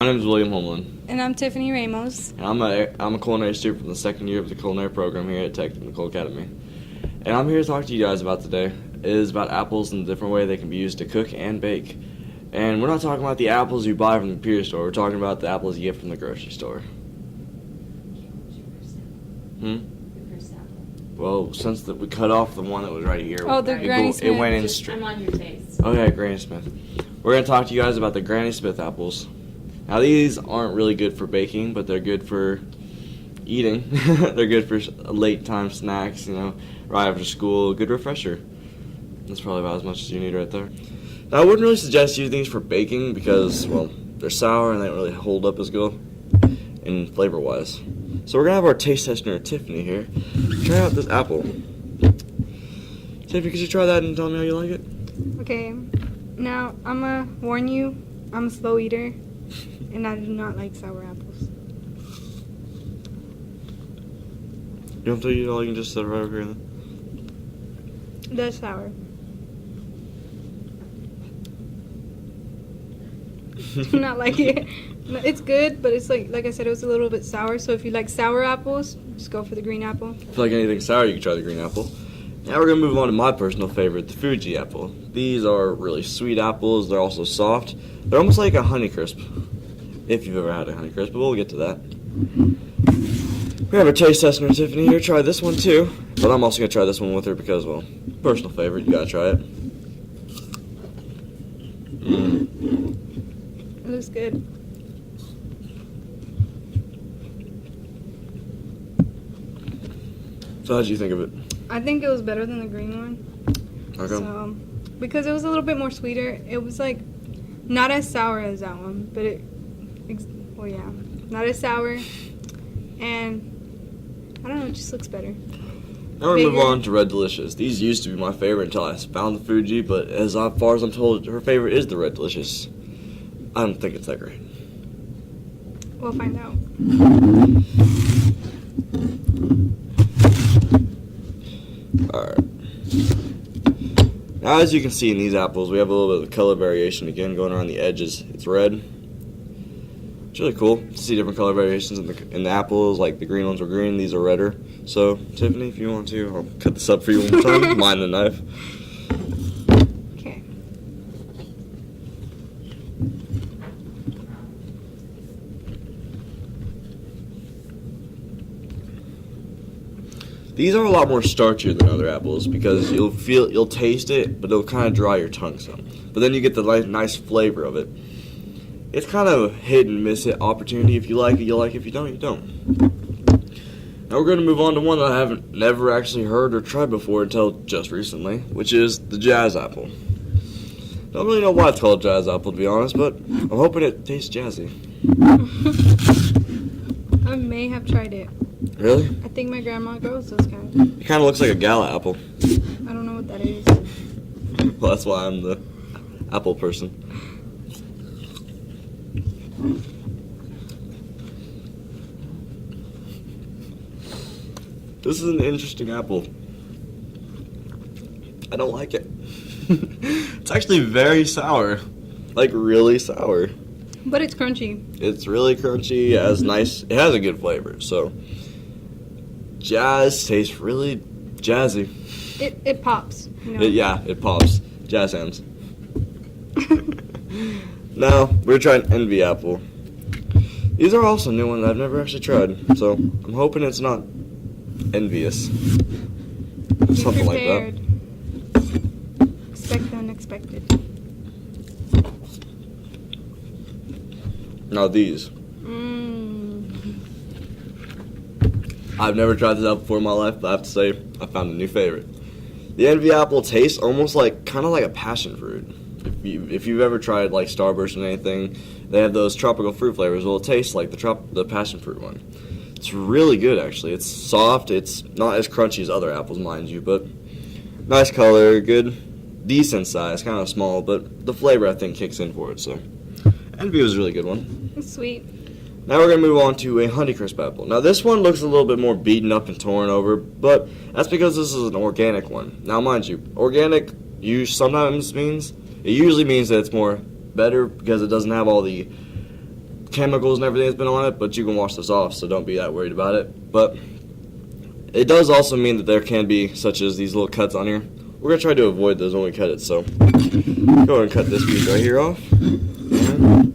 My name is William Holmlin. And I'm Tiffany Ramos. And I'm a culinary student from the second year of the culinary program here at Technical Academy. And I'm here to talk to you guys about today is about apples and the different way they can be used to cook and bake. And we're not talking about the apples you buy from the computer store. We're talking about the apples you get from the grocery store. Well, since we cut off the one that was right here, Oh, the Granny Smith. it went in straight. I'm on your taste. Okay, Granny Smith. We're going to talk to you guys about the Granny Smith apples. Now, these aren't really good for baking, but they're good for eating. They're good for late time snacks, right after school. Good refresher. That's probably about as much as you need right there. Now, I wouldn't really suggest using these for baking because, well, they're sour and they don't really hold up as good in flavor-wise. So we're going to have our taste tester, Tiffany, here. Try out this apple. Tiffany, could you try that and tell me how you like it? Okay, now I'm gonna warn you, I'm a slow eater, and I do not like sour apples. You don't have to eat it all, you can just set it right over here then. That's sour. Do not like it. No, it's good, but it's like I said, it was a little bit sour. So if you like sour apples, just go for the green apple. If you like anything sour, you can try the green apple. Now we're going to move on to my personal favorite, the Fuji apple. These are really sweet apples. They're also soft. They're almost like a Honeycrisp, if you've ever had a Honeycrisp, but we'll get to that. We have a taste tester, Tiffany, here. Try this one too, but I'm also going to try this one with her because, well, personal favorite. You got to try it. It looks good. So how did you think of it? I think it was better than the green one. Okay. So, because it was a little bit more sweeter. It was like not as sour as that one, but not as sour. And I don't know, it just looks better. Now we're going to move on to Red Delicious. These used to be my favorite until I found the Fuji, but as far as I'm told, her favorite is the Red Delicious. I don't think it's that great. We'll find out. Alright. Now as you can see in these apples, we have a little bit of color variation again going around the edges. It's red. It's really cool to see different color variations in the apples, like the green ones were green, these are redder. So, Tiffany, if you want to, I'll cut this up for you one more time. Mind the knife. Okay. These are a lot more starchier than other apples because you'll taste it, but it'll kind of dry your tongue some. But then you get the nice flavor of it. It's kind of a hit and miss it opportunity. If you like it, you like it. If you don't, you don't. Now we're going to move on to one that I haven't never actually heard or tried before until just recently, which is the Jazz apple. Don't really know why it's called Jazz apple, to be honest, but I'm hoping it tastes jazzy. I may have tried it. Really? I think my grandma grows those kind. It kind of looks like a gala apple. I don't know what that is. Well, that's why I'm the apple person. This is an interesting apple. I don't like it. It's actually very sour. Like, really sour. But it's crunchy. It's really crunchy. It has a good flavor. So, Jazz tastes really jazzy. It pops. It pops. Jazz hands. Now, we're trying Envy apple. These are also new ones I've never actually tried. So, I'm hoping it's not envious. Something like that. Expect the unexpected. Now these. I've never tried this apple before in my life, but I have to say, I found a new favorite. The Envy apple tastes almost kind of like a passion fruit. If you've ever tried like Starburst or anything, they have those tropical fruit flavors. Well, it tastes like the passion fruit one. It's really good, actually. It's soft. It's not as crunchy as other apples, mind you, but nice color, good, decent size, kind of small, but the flavor I think kicks in for it. So, Envy was a really good one. It's sweet. Now we're going to move on to a Honeycrisp apple. Now this one looks a little bit more beaten up and torn over, but that's because this is an organic one. Now mind you, organic usually means that it's more better because it doesn't have all the chemicals and everything that's been on it, but you can wash this off, so don't be that worried about it. But it does also mean that there can be, such as these little cuts on here. We're going to try to avoid those when we cut it, so go ahead and cut this piece right here off. And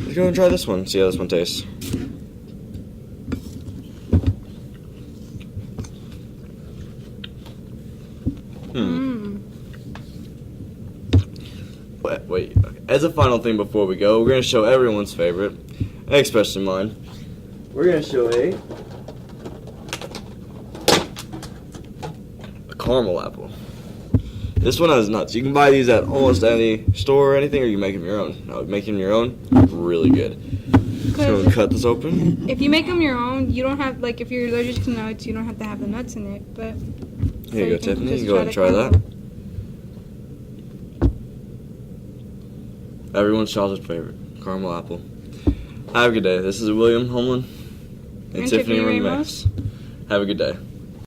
let's go and try this one, see how this one tastes. Wait. Okay. As a final thing before we go, we're going to show everyone's favorite, especially mine. We're going to show a caramel apple. This one has nuts. You can buy these at almost any store or anything, or you can make them your own. Now, making them your own, really good. So we'll cut this open. If you make them your own, you don't have, like, if you're allergic to nuts, you don't have to have the nuts in it. But here you go, Tiffany. You can go ahead and try that. Everyone's childhood favorite, caramel apple. Have a good day. This is William Homeland and Tiffany Ramos. Have a good day.